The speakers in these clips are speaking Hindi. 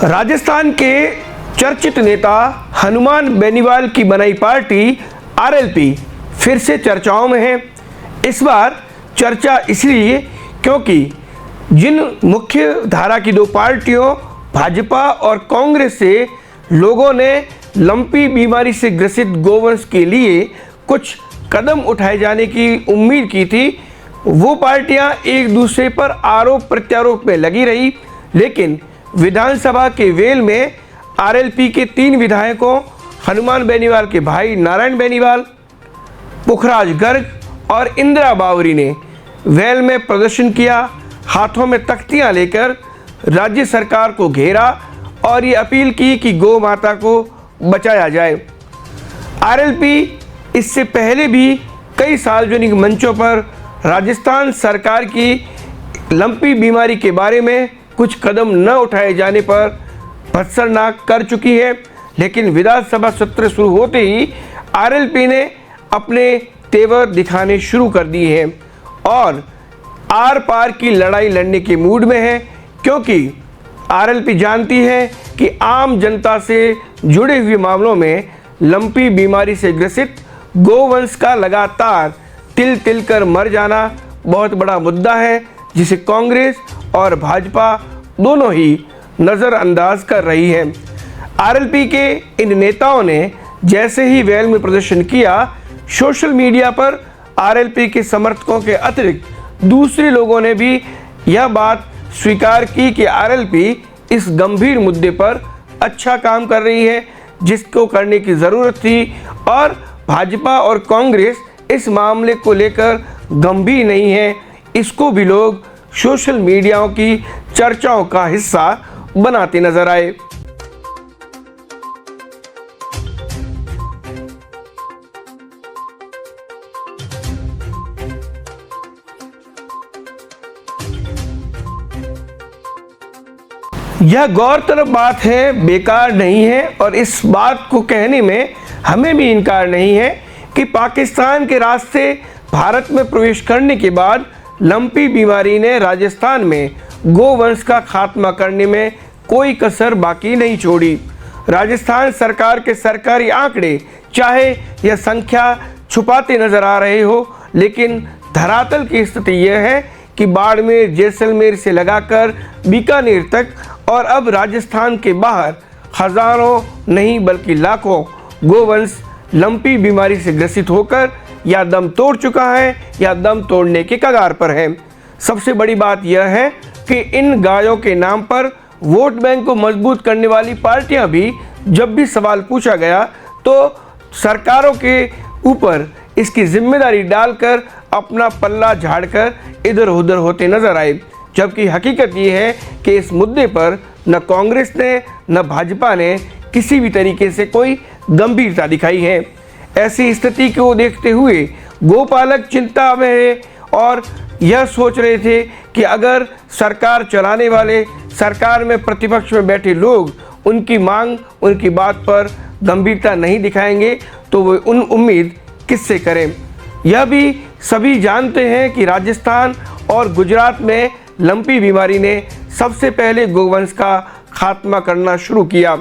राजस्थान के चर्चित नेता हनुमान बेनीवाल की बनाई पार्टी आरएलपी फिर से चर्चाओं में है। इस बार चर्चा इसलिए क्योंकि जिन मुख्य धारा की दो पार्टियों भाजपा और कांग्रेस से लोगों ने लंपी बीमारी से ग्रसित गोवंश के लिए कुछ कदम उठाए जाने की उम्मीद की थी, वो पार्टियां एक दूसरे पर आरोप प्रत्यारोप में लगी रही। लेकिन विधानसभा के वेल में आरएलपी के 3 विधायकों हनुमान बेनीवाल के भाई नारायण बेनीवाल, पुखराज गर्ग और इंदिरा बावरी ने वेल में प्रदर्शन किया, हाथों में तख्तियां लेकर राज्य सरकार को घेरा और ये अपील की कि गौ माता को बचाया जाए। आरएलपी इससे पहले भी कई सार्वजनिक मंचों पर राजस्थान सरकार की लंपी बीमारी के बारे में कुछ कदम न उठाए जाने पर भत्सना कर चुकी है। लेकिन विधानसभा सत्र शुरू होते ही आरएलपी ने अपने तेवर दिखाने शुरू कर दिए हैं और आर पार की लड़ाई लड़ने के मूड में है, क्योंकि आरएलपी जानती है कि आम जनता से जुड़े हुए मामलों में लंपी बीमारी से ग्रसित गोवंश का लगातार तिल तिल कर मर जाना बहुत बड़ा मुद्दा है, जिसे कांग्रेस और भाजपा दोनों ही नज़रअंदाज कर रही है। आरएलपी के इन नेताओं ने जैसे ही वेल में प्रदर्शन किया, सोशल मीडिया पर आरएलपी के समर्थकों के अतिरिक्त दूसरे लोगों ने भी यह बात स्वीकार की कि आरएलपी इस गंभीर मुद्दे पर अच्छा काम कर रही है, जिसको करने की ज़रूरत थी, और भाजपा और कांग्रेस इस मामले को लेकर गंभीर नहीं है। इसको भी लोग सोशल मीडिया की चर्चाओं का हिस्सा बनाते नजर आए। यह गौरतलब बात है, बेकार नहीं है, और इस बात को कहने में हमें भी इनकार नहीं है कि पाकिस्तान के रास्ते भारत में प्रवेश करने के बाद लंपी बीमारी ने राजस्थान में गोवंश का खात्मा करने में कोई कसर बाकी नहीं छोड़ी। राजस्थान सरकार के सरकारी आंकड़े चाहे यह संख्या छुपाते नजर आ रहे हो, लेकिन धरातल की स्थिति यह है कि बाड़मेर जैसलमेर से लगाकर बीकानेर तक और अब राजस्थान के बाहर हजारों नहीं बल्कि लाखों गोवंश लंपी बीमारी से ग्रसित होकर या दम तोड़ चुका है या दम तोड़ने के कगार पर है। सबसे बड़ी बात यह है कि इन गायों के नाम पर वोट बैंक को मजबूत करने वाली पार्टियां भी जब भी सवाल पूछा गया तो सरकारों के ऊपर इसकी जिम्मेदारी डालकर अपना पल्ला झाड़कर इधर उधर होते नजर आए, जबकि हकीकत ये है कि इस मुद्दे पर न कांग्रेस ने न भाजपा ने किसी भी तरीके से कोई गंभीरता दिखाई है। ऐसी स्थिति को देखते हुए गोपालक चिंता में है और यह सोच रहे थे कि अगर सरकार चलाने वाले, सरकार में प्रतिपक्ष में बैठे लोग उनकी मांग, उनकी बात पर गंभीरता नहीं दिखाएंगे तो वो उन उम्मीद किससे करें। यह भी सभी जानते हैं कि राजस्थान और गुजरात में लंपी बीमारी ने सबसे पहले गोवंश का खात्मा करना शुरू किया।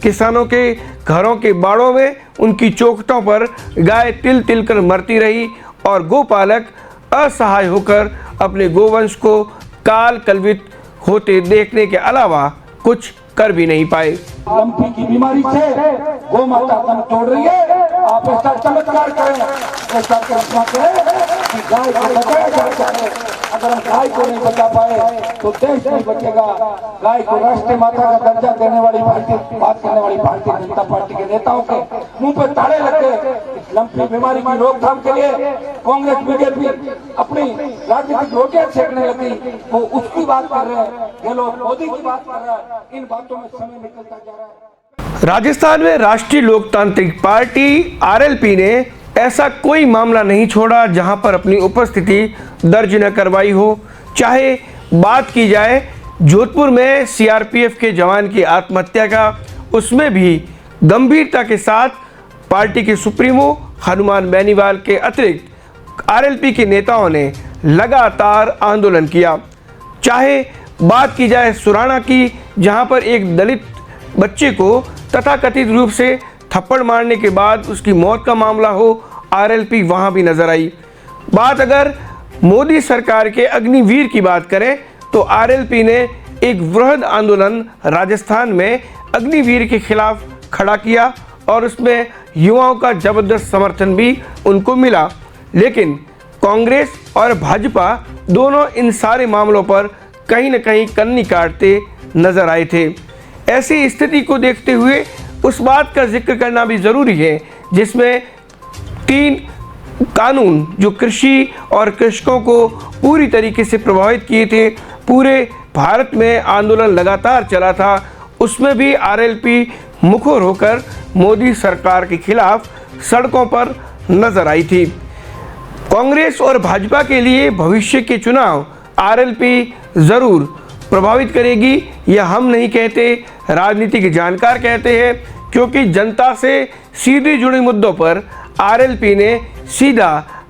किसानों के घरों के बाड़ों में उनकी चौखटों पर गाय तिल तिल कर मरती रही और गोपालक असहाय होकर अपने गोवंश को काल कलवित होते देखने के अलावा कुछ कर भी नहीं पाए। लंपी की बीमारी से गौ माता दम तोड़ रही है। आप ऐसा चमत्कार करें, ऐसा कल्पना करें कि गाय को बचाया जा सके। अगर हम गाय को नहीं बचा पाए तो देश नहीं बचेगा। गाय को राष्ट्रीय माता का दर्जा देने वाली पार्टी, बात करने वाली भारतीय जनता पार्टी के नेताओं के मुंह पे ताले लगे। इस लंपी बीमारी की रोकथाम के लिए कांग्रेस बीजेपी अपनी राजनीतिक रोटियां सेकने लगी, वो उसकी बात कर रहे हैं, ये लोग मोदी की बात कर रहे हैं। इन बातों में समय निकलता जा रहा है। राजस्थान में राष्ट्रीय लोकतांत्रिक पार्टी आरएलपी ने ऐसा कोई मामला नहीं छोड़ा जहां पर अपनी उपस्थिति दर्ज न करवाई हो। चाहे बात की जाए जोधपुर में सीआरपीएफ के जवान की आत्महत्या का, उसमें भी गंभीरता के साथ पार्टी के सुप्रीमो हनुमान बेनीवाल के अतिरिक्त आरएलपी के नेताओं ने लगातार आंदोलन किया। चाहे बात की जाए सुराणा की, जहां पर एक दलित बच्चे को तथाकथित रूप से थप्पड़ मारने के बाद उसकी मौत का मामला हो, आरएलपी वहां भी नजर आई। बात अगर मोदी सरकार के अग्निवीर की बात करें तो आरएलपी ने एक वृहद आंदोलन राजस्थान में अग्निवीर के खिलाफ खड़ा किया और उसमें युवाओं का जबरदस्त समर्थन भी उनको मिला। लेकिन कांग्रेस और भाजपा दोनों इन सारे मामलों पर कहीं न कहीं कन्नी काटते नजर आए थे। ऐसी स्थिति को देखते हुए उस बात का जिक्र करना भी ज़रूरी है जिसमें 3 कानून जो कृषि और कृषकों को पूरी तरीके से प्रभावित किए थे, पूरे भारत में आंदोलन लगातार चला था, उसमें भी आरएलपी मुखर होकर मोदी सरकार के खिलाफ सड़कों पर नजर आई थी। कांग्रेस और भाजपा के लिए भविष्य के चुनाव आरएलपी ज़रूर प्रभावित करेगी, यह हम नहीं कहते, राजनीतिक जानकार कहते हैं, क्योंकि जनता से सीधे जुड़े मुद्दों पर आरएलपी ने सीधा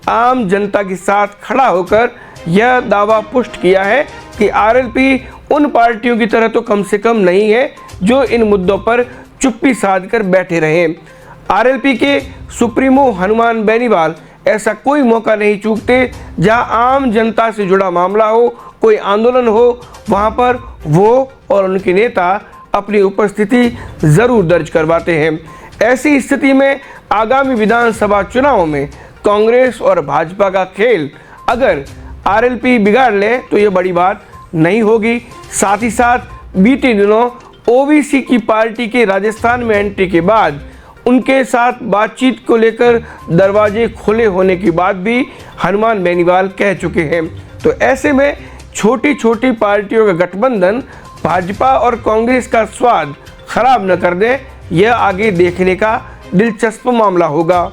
आम जनता के साथ खड़ा होकर यह दावा पुष्ट किया है कि आरएलपी उन पार्टियों की तरह तो कम से कम नहीं है जो इन मुद्दों पर चुप्पी साध कर बैठे रहे। आरएलपी के सुप्रीमो हनुमान बेनीवाल ऐसा कोई मौका नहीं चूकते जहां आम जनता से जुड़ा मामला हो, कोई आंदोलन हो, वहां पर वो और उनके नेता अपनी उपस्थिति ज़रूर दर्ज करवाते हैं। ऐसी स्थिति में आगामी विधानसभा चुनाव में कांग्रेस और भाजपा का खेल अगर आरएलपी बिगाड़ ले तो ये बड़ी बात नहीं होगी। साथ ही साथ बीते दिनों ओबीसी की पार्टी के राजस्थान में एंट्री के बाद उनके साथ बातचीत को लेकर दरवाजे खुले होने की बात भी हनुमान बेनीवाल कह चुके हैं। तो ऐसे में छोटी छोटी पार्टियों का गठबंधन भाजपा और कांग्रेस का स्वाद खराब न कर दे, यह आगे देखने का दिलचस्प मामला होगा।